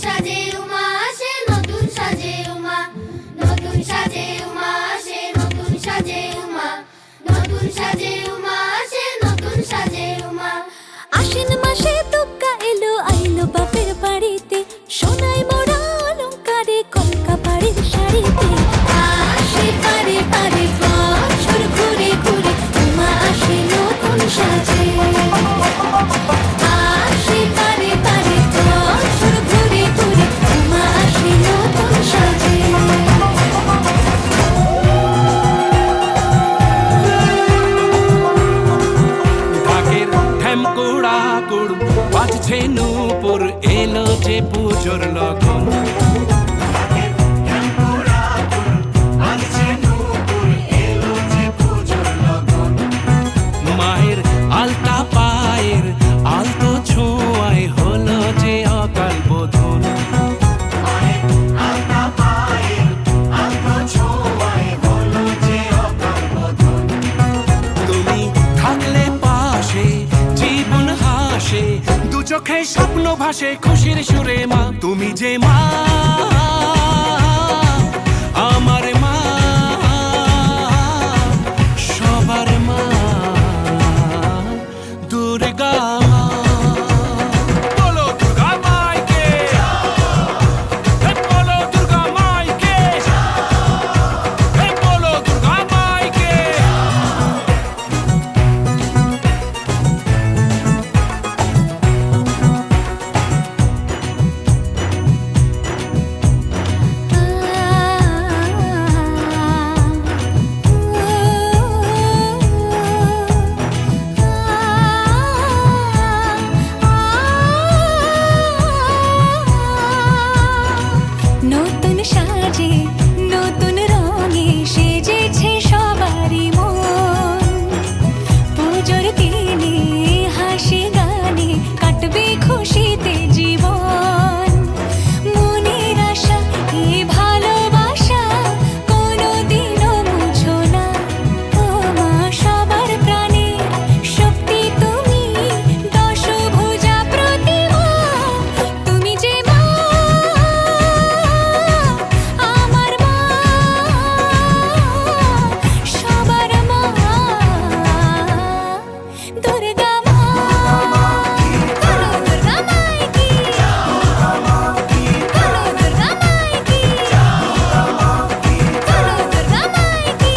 সাজে উমা আসে, নতুন সাজে উমা, নতুন সাজে উমা আসে, নতুন সাজে উমা, নতুন সাজে উমা আসে, নতুন সাজে উমা। আশ্বিন মাসে দুগ্গা এলো আইলো বাপের বাড়িতে, সোনায় মোড়া অলংকারে কলকা বাড়ির শাড়িতে। আসে পারে পারে বছর ঘুরে ঘুরে, উমা আসে নতুন সাজে। আসে পারে পারে বছর ঘুরে ঘুরে, উমা আসে নতুন সাজে। ঢাকের ঢ্যামকুড়া কুড় বাজছে নূপুর, এলো যে পুজোর লগন। মায়ের আলতা পায়ের আলতো ছোঁয়ায় হলো যে অকাল বোধন। তুমি থাকলে পাশে জীবন হাসে, দু চোখে স্বপ্ন ভাসে খুশির সুরে মা। তুমি যে মা, আমার মা, সবার মা, দুর্গা মা। বলো দুর্গা মাইকে, বলো দুর্গা মাইকে, বলো দুর্গা মাইকে। নতুন সাজে নতুন রঙে সেজেছে সবারই মন। পুজোর দিনে হাসি গানে কাটবে খুশিতে জীবন। মনের আশা এই ভালোবাসা কোনোদিনও মুছো না। ও মা সবার প্রাণে শক্তি তুমি, দশভুজা প্রতিমা। তুমি যে মা, আমার মা, সবার মা, দুর্গা মা। বলো দুর্গা মাইকি, বলো দুর্গা মাইকি, বলো দুর্গা মাইকি।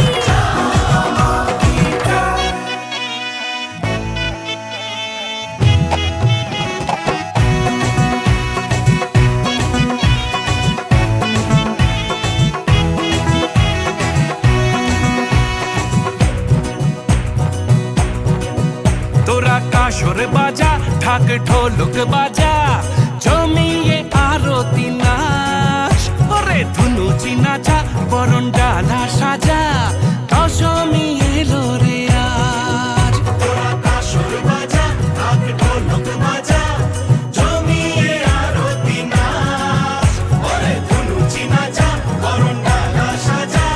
তোরা কাসর বাজা, ঢাক ঢোলক বাজা, জমিয়ে আরতি নাচ। ওরে ধুনুচি নাচা, বরণ ডালা সাজা, দশমী এলো রে আজ। তোরা কাসর বাজা, ঢাক ঢোলক বাজা, জমিয়ে আরতি নাচ। ওরে ধুনুচি নাচা, বরণ ডালা সাজা,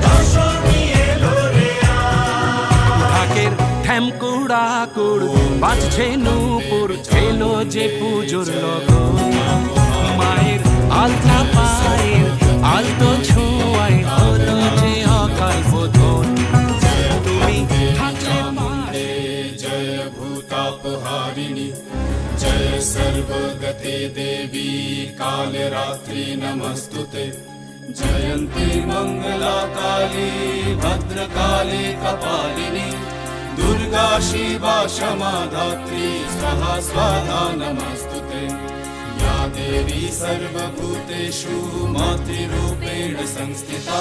দশমী এলো রে আজ। ঢাকের ঢ্যামকুড়া কুড় বাজছে নূপুর, এলো যে পুজোর লগন। মায়ের আলতা পায়ের আলতো ছোঁয়ায় হলো যে অকাল বোধন। তুমি থাকলে পাশে। जय भूतापहारिणि जय सर्वगते देवी कालरात्रि नमस्तुते। जयन्ती मङ्गला काली भद्रकाली कपालिनी, दुर्गा शिवा क्षमा धात्री स्वाहा स्वाहा नमस्तुते। या देवी सर्वभूतेषु मातृरूपेण संस्थिता,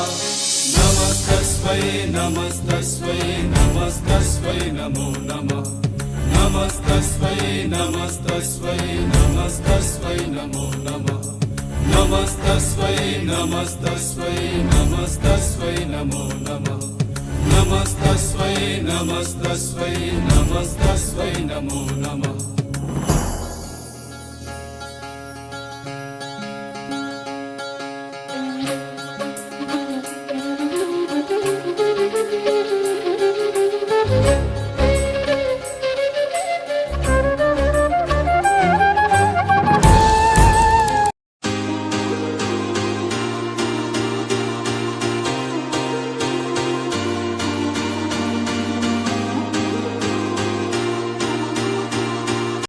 नमस्तस्मै नमस्तस्मै नमस्तस्मै नमो नमः। नमस्तस्मै नमस्तस्मै नमस्तस्मै नमो नमः। नमस्तस्मै नमस्तस्मै नमस्तस्मै नमो नमः। नमस्तस्मै नमस्तस्मै नमस्तस्मै नमो नमः।